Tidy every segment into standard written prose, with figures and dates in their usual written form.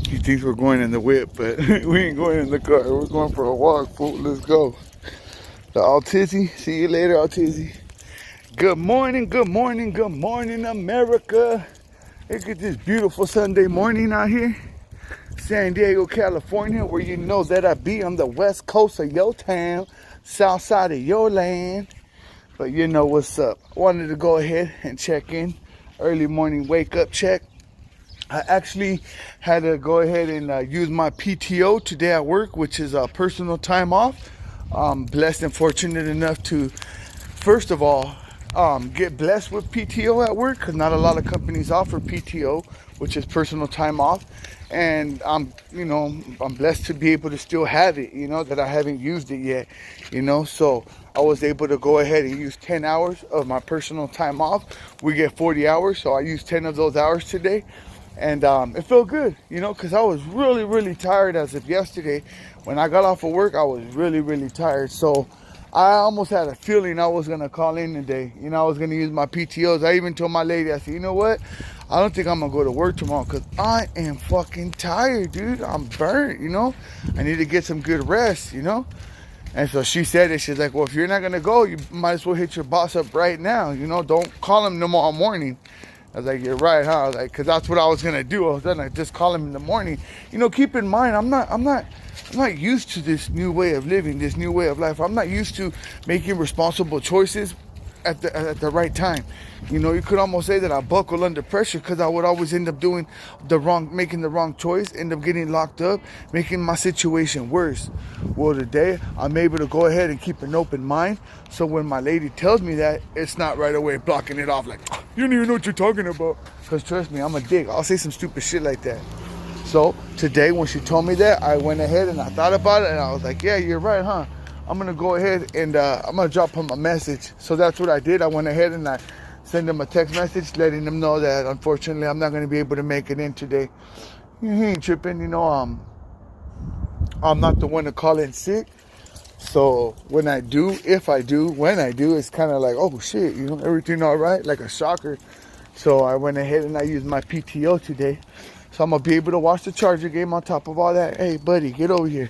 He thinks we're going in the whip, but we ain't going in the car. We're going for a walk, fool. Let's go. The Altizzy. See you later, Altizzy. Good morning, good morning, good morning, America. Look at this beautiful Sunday morning out here. San Diego, California, where you know that I be on the west coast of your town, south side of your land. But you know what's up. I wanted to go ahead and check in. Early morning wake up check. I actually had to go ahead and use my PTO today at work, which is personal time off. I'm blessed and fortunate enough to, first of all, get blessed with PTO at work, because not a lot of companies offer PTO, which is personal time off. And I'm blessed to be able to still have it, that I haven't used it yet, so I was able to go ahead and use 10 hours of my personal time off. We get 40 hours, so I used 10 of those hours today. And it felt good, because I was really, really tired as of yesterday. When I got off of work, I was really, really tired. So I almost had a feeling I was going to call in today. I was going to use my PTOs. I even told my lady, I said, you know what? I don't think I'm going to go to work tomorrow because I am fucking tired, dude. I'm burnt, I need to get some good rest, And so she said it. She's like, well, if you're not going to go, you might as well hit your boss up right now. Don't call him tomorrow morning. I was like, you're right, huh? I was like, because that's what I was gonna do. I was gonna just call him in the morning. Keep in mind, I'm not used to this new way of living, this new way of life. I'm not used to making responsible choices at the right time. You could almost say that I buckle under pressure, because I would always end up making the wrong choice, end up getting locked up, making my situation worse. Well, today I'm able to go ahead and keep an open mind. So when my lady tells me that, it's not right away blocking it off like, you don't even know what you're talking about. Because trust me, I'm a dick. I'll say some stupid shit like that. So today when she told me that, I went ahead and I thought about it, and I was like, yeah, you're right, huh? I'm going to go ahead and I'm going to drop him a message. So that's what I did. I went ahead and I sent him a text message letting him know that unfortunately I'm not going to be able to make it in today. He ain't tripping, I'm not the one to call in sick. So when I do, when I do, it's kind of like, oh shit, everything all right, like a shocker. So I went ahead and I used my PTO today. So I'm going to be able to watch the Charger game on top of all that. Hey buddy, get over here.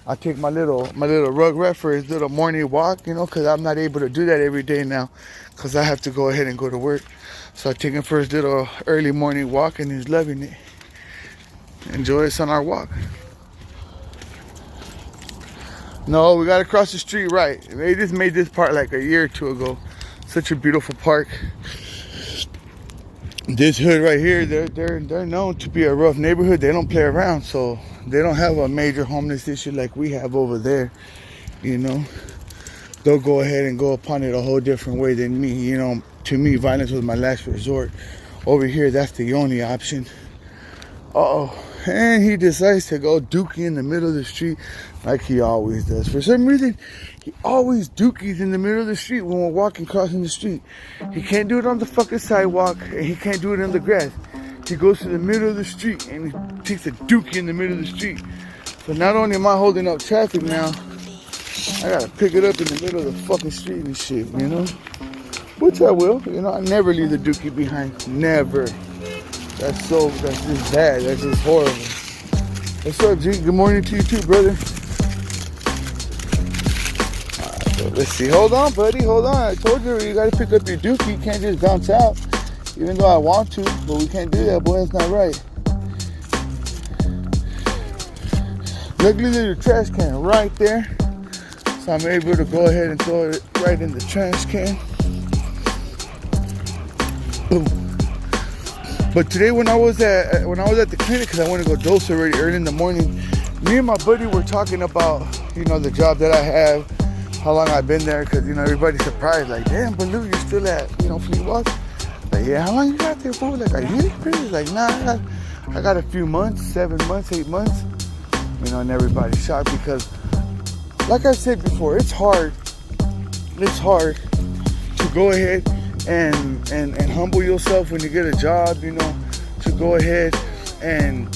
I take my little Rugrat for his little morning walk, because I'm not able to do that every day now, because I have to go ahead and go to work. So I take him for his little early morning walk, and he's loving it. Enjoy us on our walk. No, we got to cross the street right. They just made this park like a year or two ago. Such a beautiful park. This hood right here, they're known to be a rough neighborhood. They don't play around, so they don't have a major homeless issue like we have over there. They'll go ahead and go upon it a whole different way than me. To me, violence was my last resort. Over here, that's the only option. And he decides to go dookie in the middle of the street like he always does. For some reason, he always dookies in the middle of the street when we're walking, crossing the street. He can't do it on the fucking sidewalk, and he can't do it in the grass. He goes to the middle of the street, and he takes a dookie in the middle of the street. So not only am I holding up traffic now, I gotta pick it up in the middle of the fucking street and shit, Which I will, I never leave the dookie behind. Never. That's just bad. That's just horrible. What's up, G? Good morning to you too, brother. So let's see. Hold on, buddy. Hold on. I told you gotta pick up your dookie. You can't just bounce out. Even though I want to, but we can't do that, boy. That's not right. Luckily, there's a trash can right there. So I'm able to go ahead and throw it right in the trash can. Boom. But today when I was at the clinic, because I went to go dose already early in the morning, me and my buddy were talking about, the job that I have, how long I've been there, because, everybody's surprised, like, damn, Baloo, you're still at, Fleet Walk? Like, yeah, how long you got there for? Like, are you really? Like, nah, I got a few months, 7 months, 8 months, and everybody's shocked because, like I said before, it's hard to go ahead and humble yourself when you get a job, to go ahead and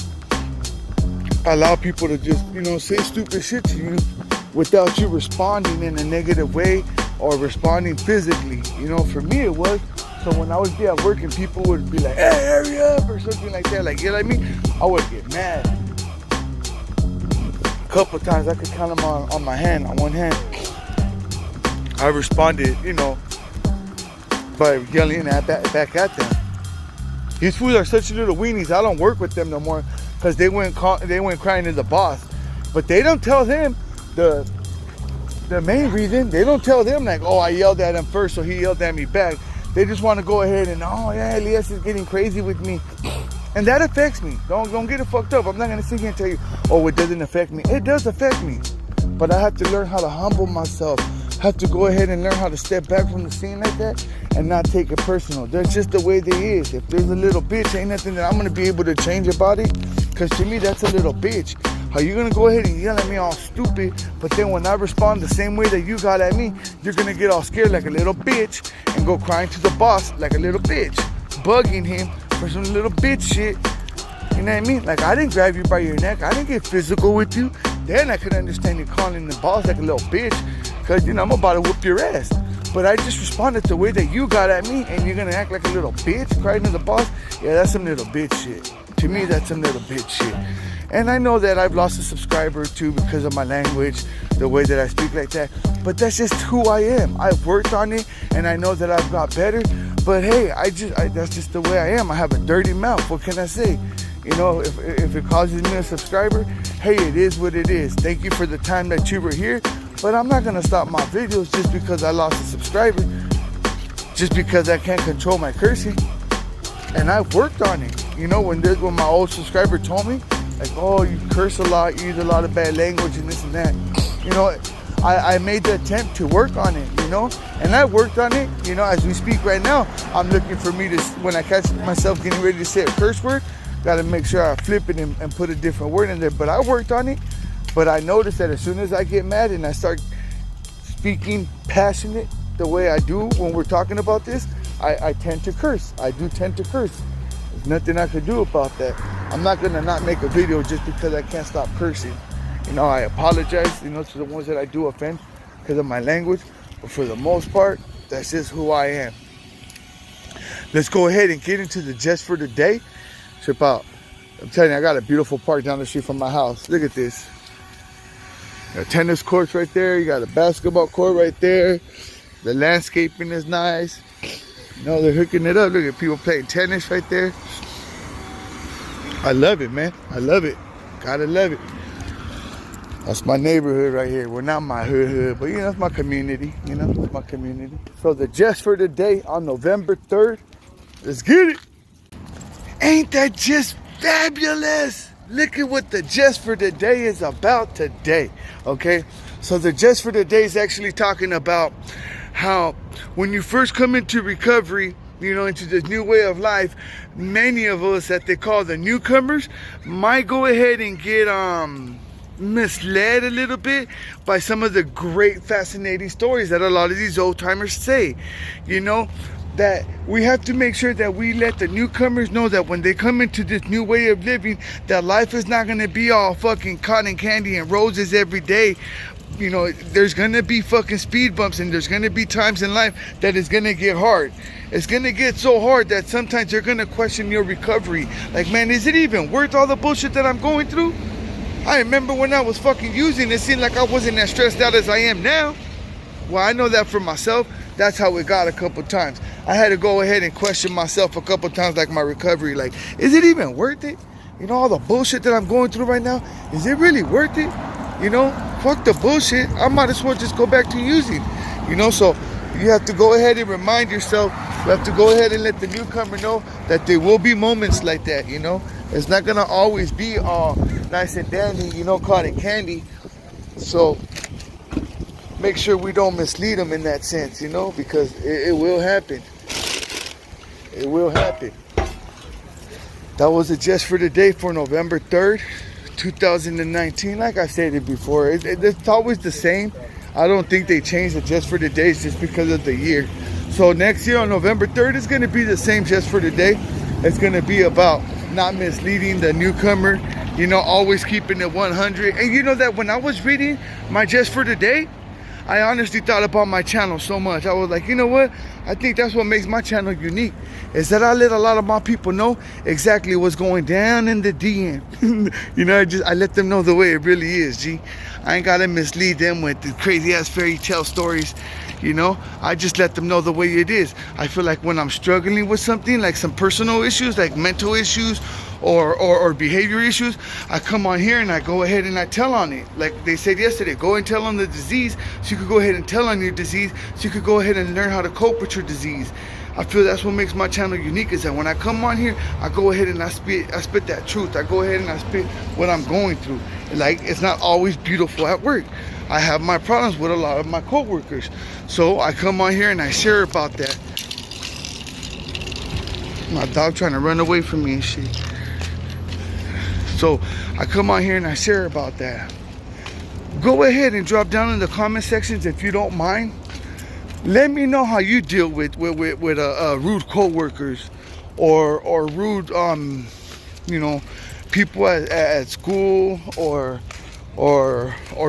allow people to just, say stupid shit to you without you responding in a negative way or responding physically. For me it was. So when I would be at work and people would be like, hey, hurry up, or something like that, like, I would get mad. couple times, I could count them on my hand, on one hand. I responded, you know, by yelling back at them. These fools are such little weenies. I don't work with them no more because they went crying to the boss. But they don't tell them the main reason. They don't tell them like, oh, I yelled at him first, so he yelled at me back. They just want to go ahead and, oh yeah, Elias is getting crazy with me. And that affects me. Don't get it fucked up. I'm not gonna sit here and tell you, oh, it doesn't affect me. It does affect me. But I have to learn how to humble myself. Have to go ahead and learn how to step back from the scene like that and not take it personal. That's just the way they is. If there's a little bitch, ain't nothing that I'm gonna be able to change about it. Cause to me, that's a little bitch. How you gonna go ahead and yell at me all stupid, but then when I respond the same way that you got at me, you're gonna get all scared like a little bitch and go crying to the boss like a little bitch, bugging him for some little bitch shit. You know what I mean? Like, I didn't grab you by your neck. I didn't get physical with you. Then I could understand you calling the boss like a little bitch. Cause, you know, I'm about to whoop your ass. But I just responded the way that you got at me, and you're gonna act like a little bitch, crying to the boss. Yeah, that's some little bitch shit. To me, that's some little bitch shit. And I know that I've lost a subscriber or two because of my language, the way that I speak like that. But that's just who I am. I've worked on it, and I know that I've got better. But hey, that's just the way I am. I have a dirty mouth. What can I say? You know, if it causes me a subscriber, hey, it is what it is. Thank you for the time that you were here. But I'm not gonna stop my videos just because I lost a subscriber, just because I can't control my cursing. And I've worked on it. You know, when my old subscriber told me, like, oh, you curse a lot, you use a lot of bad language and this and that. You know, I made the attempt to work on it, you know, and I worked on it. You know, as we speak right now, I'm looking for me to, when I catch myself getting ready to say a curse word, gotta make sure I flip it and put a different word in there. But I worked on it. But I noticed that as soon as I get mad and I start speaking passionate the way I do when we're talking about this, I tend to curse. I do tend to curse. There's nothing I could do about that. I'm not gonna not make a video just because I can't stop cursing. You know, I apologize, you know, to the ones that I do offend because of my language. But for the most part, that's just who I am. Let's go ahead and get into the just for the day. Trip out. I'm telling you, I got a beautiful park down the street from my house. Look at this. Got tennis courts right there. You got a basketball court right there. The landscaping is nice. You know, they're hooking it up. Look at people playing tennis right there. I love it, man. I love it. Gotta love it. That's my neighborhood right here. Well, not my hood, but you know, it's my community. You know, it's my community. So the just for the day on November 3rd. Let's get it. Ain't that just fabulous? Look at what the just for the day is about today. Okay, so the just for the day is actually talking about how when you first come into recovery, you know, into this new way of life, many of us that they call the newcomers might go ahead and get misled a little bit by some of the great fascinating stories that a lot of these old timers say. You know, that we have to make sure that we let the newcomers know that when they come into this new way of living, that life is not going to be all fucking cotton candy and roses every day. You know, there's going to be fucking speed bumps, and there's going to be times in life that it's going to get hard. It's going to get so hard that sometimes you're going to question your recovery. Like, man, is it even worth all the bullshit that I'm going through? I remember when I was fucking using, it seemed like I wasn't as stressed out as I am now. Well, I know that for myself. That's how it got a couple times. I had to go ahead and question myself a couple times, like my recovery. Like, is it even worth it? You know, all the bullshit that I'm going through right now, is it really worth it? You know, fuck the bullshit. I might as well just go back to using. You know, so you have to go ahead and remind yourself. You have to go ahead and let the newcomer know that there will be moments like that, you know. It's not going to always be all nice and dandy, you know, cotton candy. So make sure we don't mislead them in that sense, you know, because it will happen. It will happen. That was it just for today for November 3rd, 2019. Like I stated before, it's always the same. I don't think they changed the just for the days just because of the year. So next year on November 3rd, it's going to be the same just for today. It's going to be about not misleading the newcomer, you know, always keeping it 100. And you know that when I was reading my just for today, I honestly thought about my channel so much. I was like, you know what? I think that's what makes my channel unique, is that I let a lot of my people know exactly what's going down in the DM. You know, I let them know the way it really is, G. I ain't gotta mislead them with the crazy ass fairy tale stories. You know, I just let them know the way it is. I feel like when I'm struggling with something, like some personal issues, like mental issues or behavior issues, I come on here and I go ahead and I tell on it. Like they said yesterday, go and tell on the disease so you could go ahead and tell on your disease so you could go ahead and learn how to cope with your disease. I feel that's what makes my channel unique, is that when I come on here, I go ahead and I spit that truth. I go ahead and I spit what I'm going through. Like, it's not always beautiful at work. I have my problems with a lot of my coworkers. So I come on here and I share about that. My dog trying to run away from me and shit. So I come on here and I share about that. Go ahead and drop down in the comment sections if you don't mind. Let me know how you deal with rude co-workers or rude you know, people at school or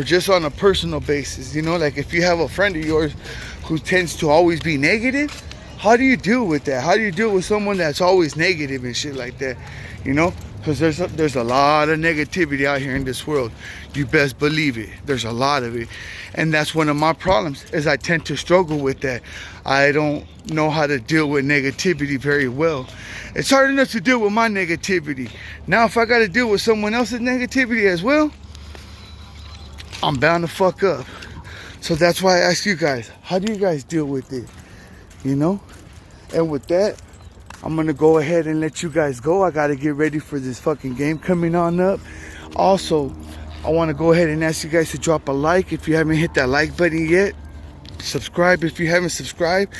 just on a personal basis. You know, like if you have a friend of yours who tends to always be negative, how do you deal with that? How do you deal with someone that's always negative and shit like that? You know, because there's a lot of negativity out here in this world. You best believe it. There's a lot of it. And that's one of my problems, is I tend to struggle with that. I don't know how to deal with negativity very well. It's hard enough to deal with my negativity. Now if I got to deal with someone else's negativity as well, I'm bound to fuck up. So that's why I ask you guys, how do you guys deal with it? You know? And with that, I'm gonna go ahead and let you guys go. I gotta get ready for this fucking game coming on up. Also, I want to go ahead and ask you guys to drop a like if you haven't hit that like button yet. Subscribe if you haven't subscribed.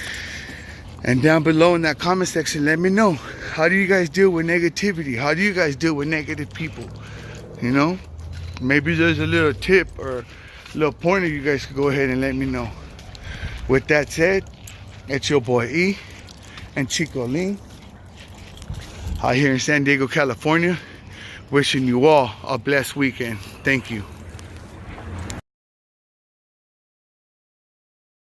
And down below in that comment section, let me know, how do you guys deal with negativity? How do you guys deal with negative people? You know, maybe there's a little tip or a little pointer you guys could go ahead and let me know. With that said, it's your boy E and Chico Lean out here in San Diego, California, wishing you all a blessed weekend. Thank you.